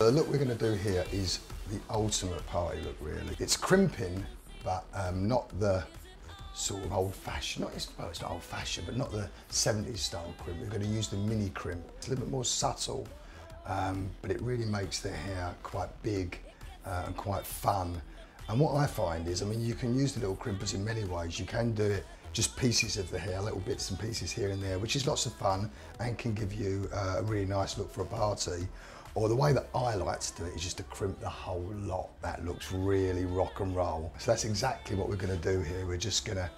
The look we're going to do here is the ultimate party look, really. It's crimping, but not the sort of old-fashioned, well, it's not old-fashioned, but not the 70s style crimp. We're going to use the Mini Crimp. It's a little bit more subtle, but it really makes the hair quite big and quite fun. And what I find is, I mean, you can use the little crimpers in many ways. You can do it just pieces of the hair, little bits and pieces here and there, which is lots of fun and can give you a really nice look for a party. Or the way that I like to do it is just to crimp the whole lot. That looks really rock and roll. So that's exactly what we're going to do here. We're just going to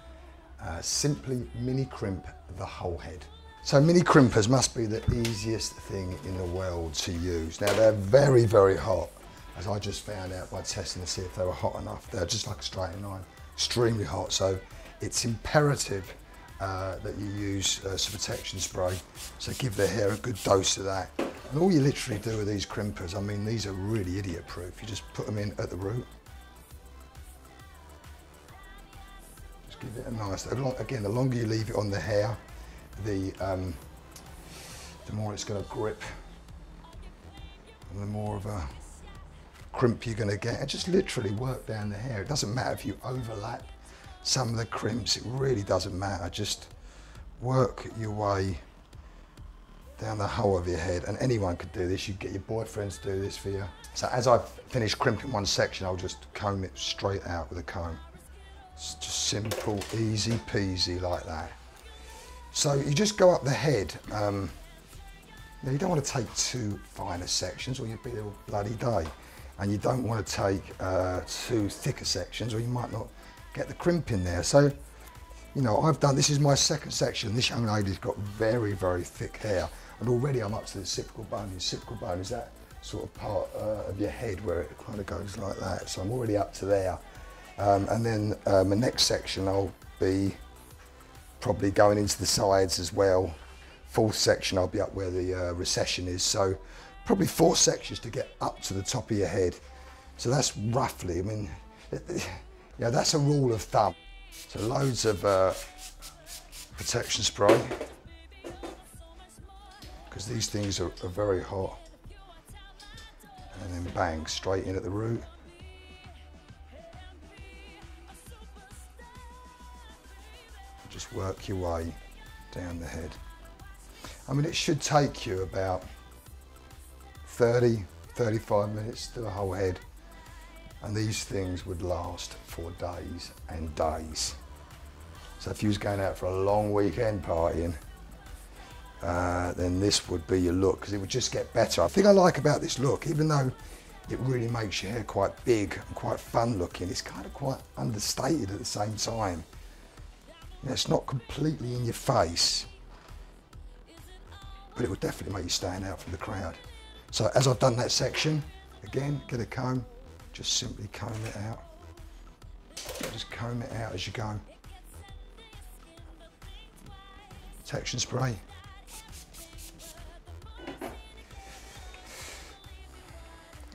simply mini crimp the whole head. So mini crimpers must be the easiest thing in the world to use. Now they're very, very hot, as I just found out by testing to see if they were hot enough. They're just like a straight line, extremely hot. So it's imperative that you use some protection spray. So give the hair a good dose of that. And all you literally do with these crimpers, I mean, these are really idiot proof. You just put them in at the root. Just give it a nice, again, the longer you leave it on the hair, the more it's going to grip and the more of a crimp you're going to get. And just literally work down the hair. It doesn't matter if you overlap some of the crimps, it really doesn't matter. Just work your way down the whole of your head, and anyone could do this. You get your boyfriends to do this for you. So as I've finished crimping one section, I'll just comb it straight out with a comb. It's just simple, easy peasy like that. So you just go up the head. Now you don't want to take too finer sections or you'll be there all bloody day. And you don't want to take too thicker sections or you might not get the crimp in there. So, you know, this is my second section. This young lady's got very, very thick hair. And already I'm up to the occipital bone. The occipital bone is that sort of part of your head where it kind of goes like that. So I'm already up to there. And then my next section, I'll be probably going into the sides as well. Fourth section, I'll be up where the recession is. So probably 4 sections to get up to the top of your head. So that's roughly, I mean, yeah, that's a rule of thumb. So loads of protection spray, because these things are very hot. And then bang, straight in at the root. Just work your way down the head. I mean, it should take you about 30, 35 minutes to the whole head. And these things would last for days and days. So if you was going out for a long weekend partying, then this would be your look, because it would just get better. The thing I like about this look, even though it really makes your hair quite big and quite fun looking, it's kind of quite understated at the same time. You know, it's not completely in your face, but it would definitely make you stand out from the crowd. So as I've done that section, again, get a comb, just simply comb it out. Just comb it out as you go. Protection spray.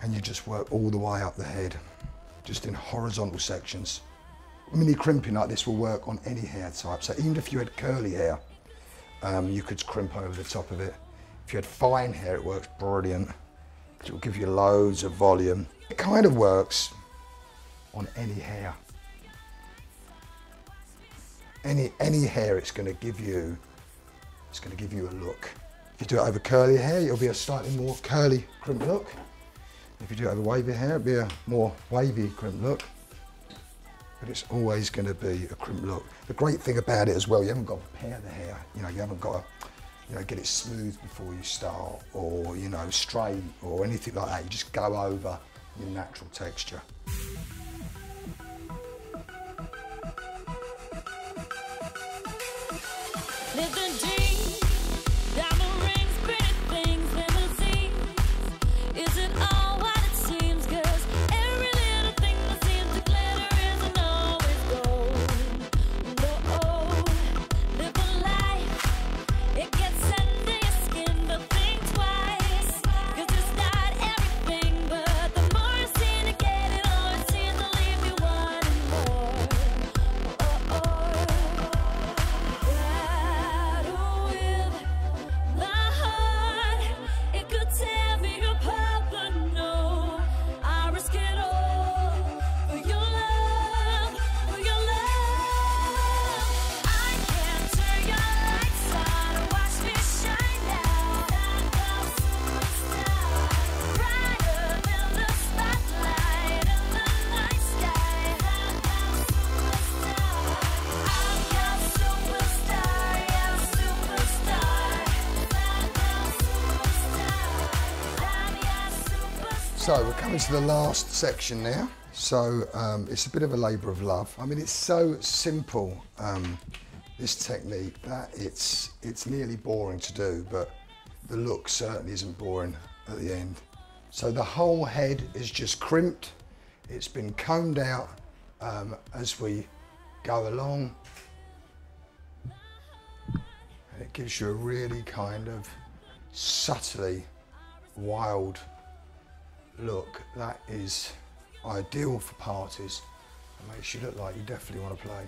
And you just work all the way up the head, just in horizontal sections. Mini crimping like this will work on any hair type. So even if you had curly hair, you could crimp over the top of it. If you had fine hair, it works brilliant. It will give you loads of volume. It kind of works on any hair. Any hair, it's going to give you a look. If you do it over curly hair, it'll be a slightly more curly crimp look. If you do it over wavy hair, it'll be a more wavy crimp look. But it's always going to be a crimp look. The great thing about it as well, you haven't got to pair the hair. You know, you haven't got to, you know, get it smooth before you start, or, you know, straight or anything like that. You just go over your natural texture. So we're coming to the last section now. So it's a bit of a labour of love. I mean, it's so simple, this technique, that it's nearly boring to do, but the look certainly isn't boring at the end. So the whole head is just crimped. It's been combed out as we go along. And it gives you a really kind of subtly wild look that is ideal for parties and makes you look like you definitely want to play.